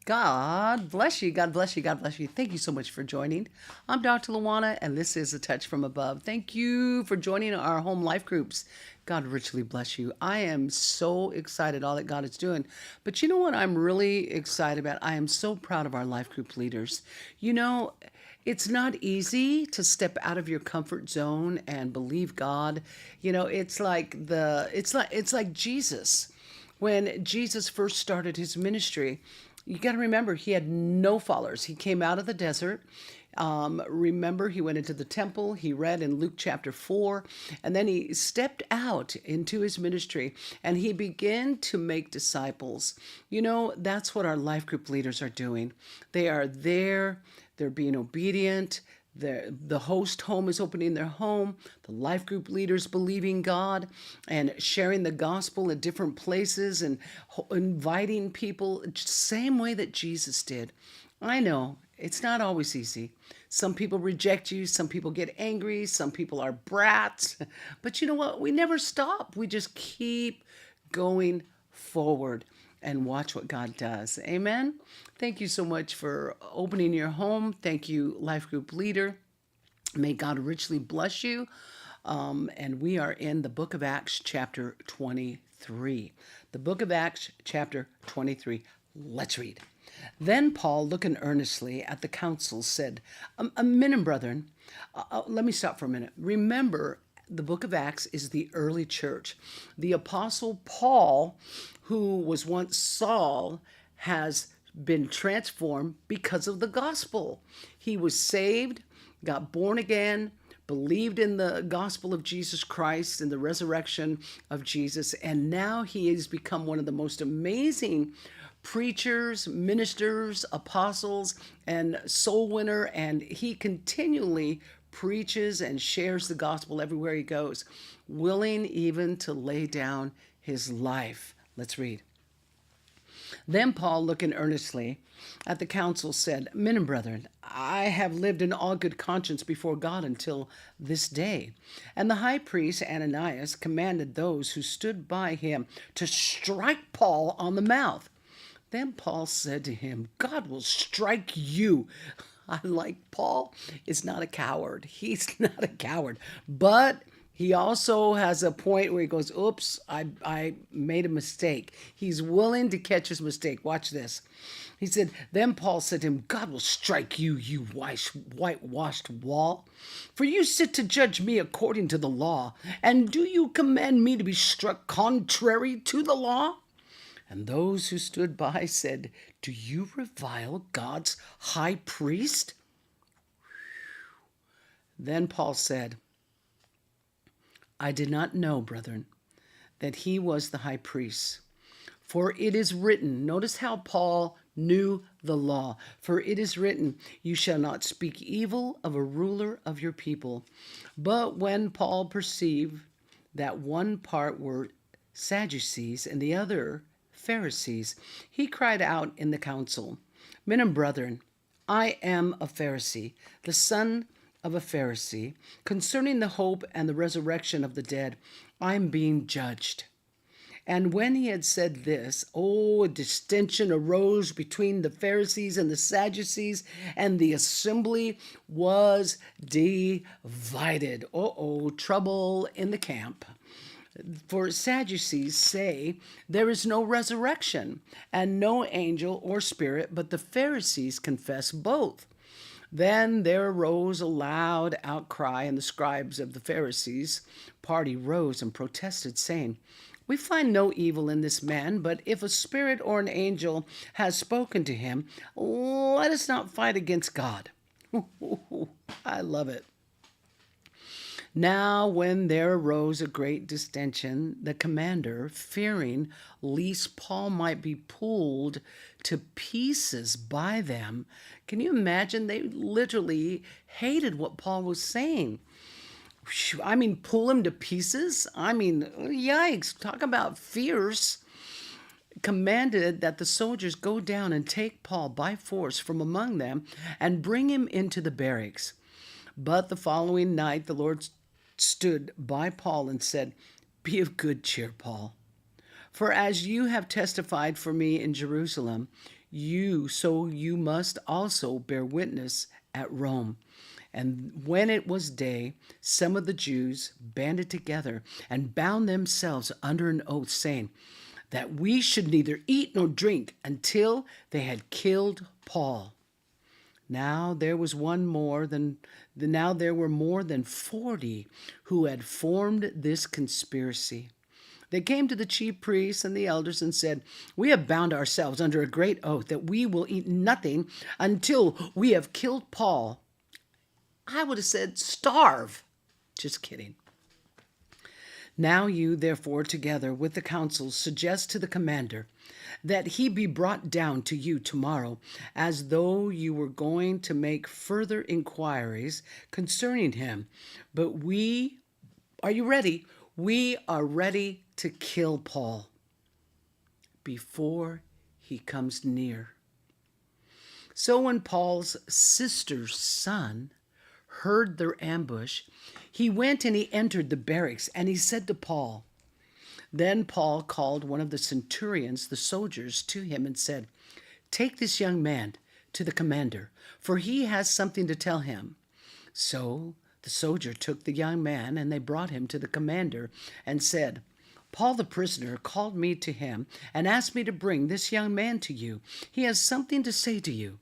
God bless you. God bless you. God bless you. Thank you so much for joining. I'm Dr. Luana, and this is A Touch from Above. Thank you for joining our home life groups. God richly bless you. I am so excited all that God is doing. But you know what I'm really excited about? I am so proud of our life group leaders. You know, it's not easy to step out of your comfort zone and believe God. It's like Jesus. When Jesus first started his ministry, you got to remember he had no followers. He came out of the desert. Remember, he went into the temple. He read in Luke chapter 4, and then he stepped out into his ministry and he began to make disciples. You know, that's what our life group leaders are doing. They are there, they're being obedient. The host home is opening their home. The life group leaders believing God and sharing the gospel in different places and inviting people, same way that Jesus did. I know it's not always easy. Some people reject you. Some people get angry. Some people are brats. But you know what? We never stop. We just keep going forward and watch what God does. Amen. Thank you so much for opening your home. Thank you, life group leader. May God richly bless you. And we are in the book of Acts, chapter 23. The book of Acts, chapter 23. Let's read. Then Paul, looking earnestly at the council, said, Men and brethren, let me stop for a minute. Remember, the book of Acts is the early church. The apostle Paul, who was once Saul, has been transformed because of the gospel. He was saved, got born again, believed in the gospel of Jesus Christ and the resurrection of Jesus, and now he has become one of the most amazing preachers, ministers, apostles, and soul winner, and he continually preaches and shares the gospel everywhere he goes, willing even to lay down his life. Let's read. Then Paul, looking earnestly at the council, said, Men and brethren, I have lived in all good conscience before God until this day. And the high priest Ananias commanded those who stood by him to strike Paul on the mouth. Then Paul said to him, God will strike you. I like Paul is not a coward. He's not a coward. But he also has a point where he goes, oops, I made a mistake. He's willing to catch his mistake. Watch this. He said, Then Paul said to him, God will strike you, you whitewashed wall. For you sit to judge me according to the law. And do you command me to be struck contrary to the law? And those who stood by said, Do you revile God's high priest? Then Paul said, I did not know, brethren, that he was the high priest. For it is written, notice how Paul knew the law. For it is written, You shall not speak evil of a ruler of your people. But when Paul perceived that one part were Sadducees and the other Pharisees, he cried out in the council, Men and brethren, I am a Pharisee, the son of a Pharisee. Concerning the hope and the resurrection of the dead, I am being judged. And when he had said this, a dissension arose between the Pharisees and the Sadducees, and the assembly was divided. Trouble in the camp. For Sadducees say there is no resurrection and no angel or spirit, but the Pharisees confess both. Then there arose a loud outcry, and the scribes of the Pharisees' party rose and protested, saying, We find no evil in this man, but if a spirit or an angel has spoken to him, let us not fight against God. I love it. Now, when there arose a great distension, the commander, fearing lest Paul might be pulled to pieces by them, can you imagine? They literally hated what Paul was saying. I mean, pull him to pieces? I mean, yikes, talk about fierce. Commanded that the soldiers go down and take Paul by force from among them and bring him into the barracks. But the following night the Lord stood by Paul and said, Be of good cheer, Paul. For as you have testified for me in Jerusalem, you must also bear witness at Rome. And when it was day, some of the Jews banded together and bound themselves under an oath, saying that we should neither eat nor drink until they had killed Paul. Now there was now there were more than 40 who had formed this conspiracy. They came to the chief priests and the elders and said, "We have bound ourselves under a great oath that we will eat nothing until we have killed Paul." I would have said, "Starve." Just kidding. Now you, therefore, together with the council, suggest to the commander that he be brought down to you tomorrow, as though you were going to make further inquiries concerning him. But are you ready? We are ready to kill Paul before he comes near. So when Paul's sister's son heard their ambush, he went and he entered the barracks, and he said to Paul. Then Paul called one of the centurions, the soldiers, to him and said, "Take this young man to the commander, for he has something to tell him." So the soldier took the young man, and they brought him to the commander and said, "Paul the prisoner called me to him and asked me to bring this young man to you. He has something to say to you."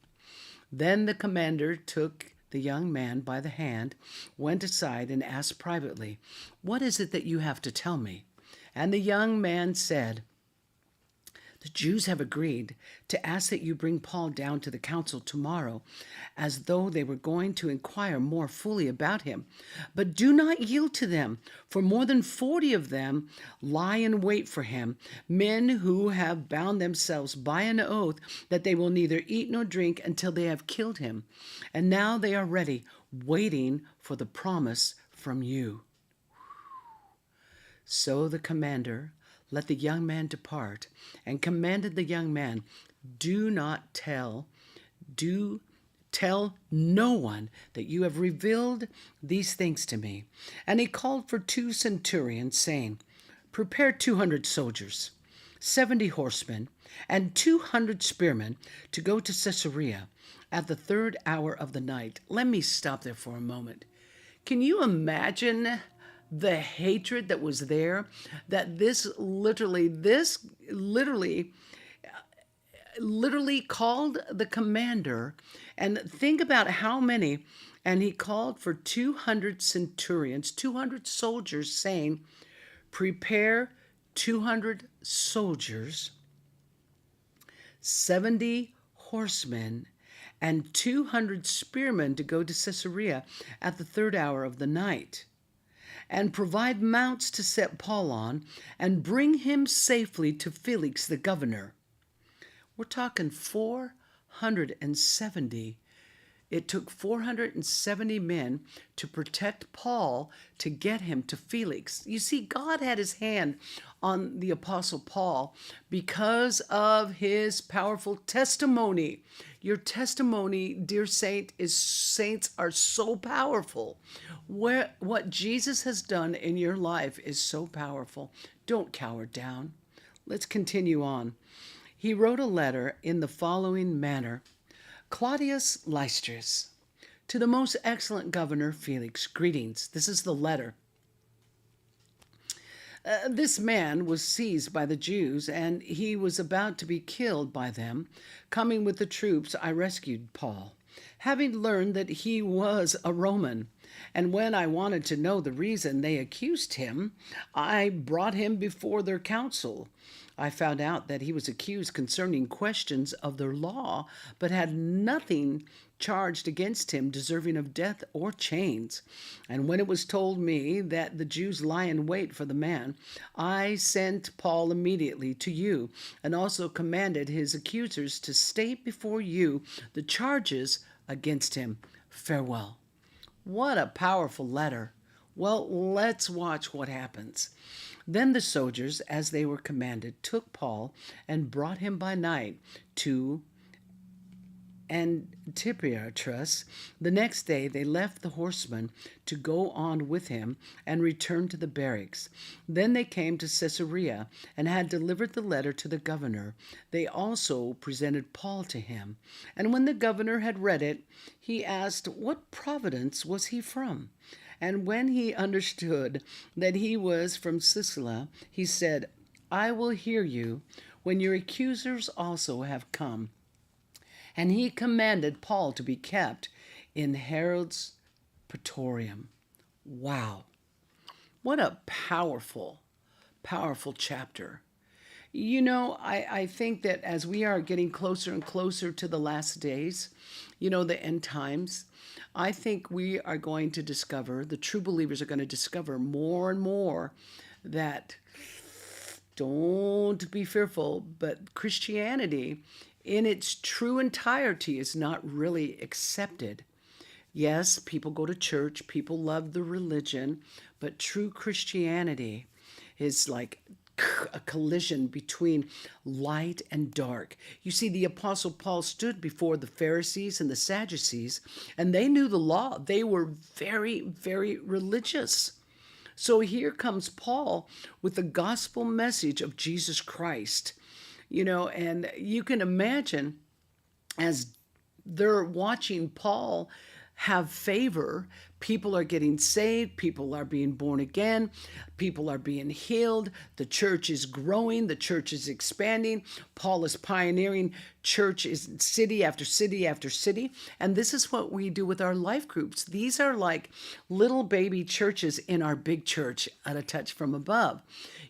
Then the commander took the young man by the hand, went aside, and asked privately, "What is it that you have to tell me?" And the young man said, "The Jews have agreed to ask that you bring Paul down to the council tomorrow, as though they were going to inquire more fully about him. But do not yield to them, for more than 40 of them lie in wait for him, men who have bound themselves by an oath that they will neither eat nor drink until they have killed him. And now they are ready, waiting for the promise from you." So the commander let the young man depart, and commanded the young man, do tell no one that you have revealed these things to me." And he called for 2 centurions, saying, "Prepare 200 soldiers, 70 horsemen, and 200 spearmen to go to Caesarea at the 3rd hour of the night." Let me stop there for a moment. Can you imagine the hatred that was there? That this literally called the commander, and think about how many, and he called for 200 centurions, 200 soldiers, saying, "Prepare 200 soldiers, 70 horsemen, and 200 spearmen to go to Caesarea at the 3rd hour of the night. And provide mounts to set Paul on, and bring him safely to Felix the governor." We're talking 470. It took 470 men to protect Paul to get him to Felix. You see, God had his hand on the Apostle Paul because of his powerful testimony. Your testimony, dear saints are so powerful. What Jesus has done in your life is so powerful. Don't cower down. Let's continue on. He wrote a letter in the following manner: "Claudius Lysistrus, to the most excellent governor Felix, greetings." This is the letter. This man was seized by the Jews, and he was about to be killed by them. Coming with the troops, I rescued Paul, having learned that he was a Roman. And when I wanted to know the reason they accused him, I brought him before their council. I found out that he was accused concerning questions of their law, but had nothing charged against him deserving of death or chains. And when it was told me that the Jews lie in wait for the man, I sent Paul immediately to you, and also commanded his accusers to state before you the charges against him. Farewell. What a powerful letter. Well, let's watch what happens. Then the soldiers, as they were commanded, took Paul and brought him by night to Antipatris. The next day they left the horsemen to go on with him and returned to the barracks. Then they came to Caesarea and had delivered the letter to the governor. They also presented Paul to him. And when the governor had read it, he asked what province was he from. And when he understood that he was from Sicily, he said, I will hear you when your accusers also have come. And he commanded Paul to be kept in Herod's praetorium. Wow. What a powerful, powerful chapter. You know, I think that as we are getting closer and closer to the last days, the end times, I think we are going to discover, the true believers are going to discover more and more that don't be fearful, but Christianity in its true entirety is not really accepted. Yes, people go to church, people love the religion, but true Christianity is like a collision between light and dark. You see, the Apostle Paul stood before the Pharisees and the Sadducees, and they knew the law. They were very, very religious. So here comes Paul with the gospel message of Jesus Christ. And you can imagine as they're watching Paul have favor, people are getting saved, people are being born again, people are being healed, the church is growing, the church is expanding. Paul is pioneering church is city after city after city. And this is what we do with our life groups. These are like little baby churches in our big church at a touch from above.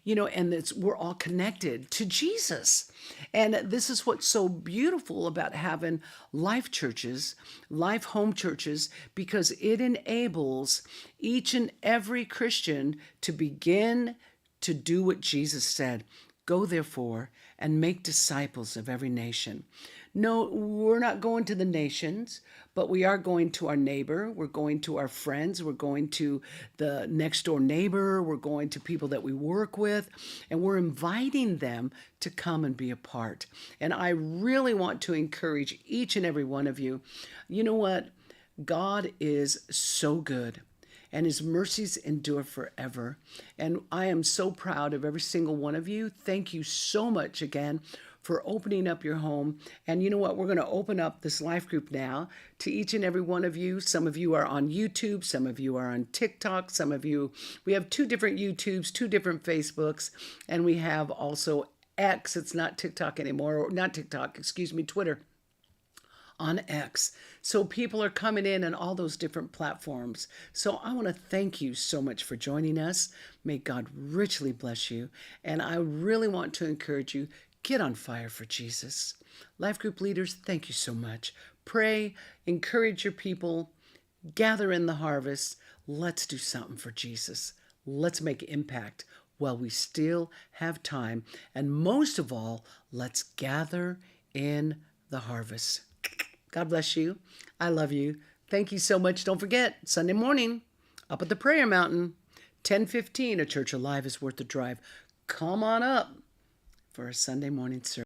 And we're all connected to Jesus. And this is what's so beautiful about having life churches, life home churches, because it enables each and every Christian to begin to do what Jesus said. Go therefore and make disciples of every nation. No, we're not going to the nations, but we are going to our neighbor. We're going to our friends. We're going to the next door neighbor. We're going to people that we work with, and we're inviting them to come and be a part. And I really want to encourage each and every one of you. You know what? God is so good, and his mercies endure forever. And I am so proud of every single one of you. Thank you so much again for opening up your home. And you know what? We're going to open up this life group now to each and every one of you. Some of you are on YouTube. Some of you are on TikTok. Some of you, we have 2 different YouTubes, 2 different Facebooks, and we have also X. It's not TikTok anymore, or not TikTok, excuse me, Twitter. On X. So people are coming in on all those different platforms. So I want to thank you so much for joining us. May God richly bless you. And I really want to encourage you, get on fire for Jesus. Life group leaders, thank you so much. Pray, encourage your people, gather in the harvest. Let's do something for Jesus. Let's make impact while we still have time. And most of all, let's gather in the harvest. God bless you. I love you. Thank you so much. Don't forget, Sunday morning, up at the Prayer Mountain, 10:15, A Church Alive is Worth the Drive. Come on up for a Sunday morning service.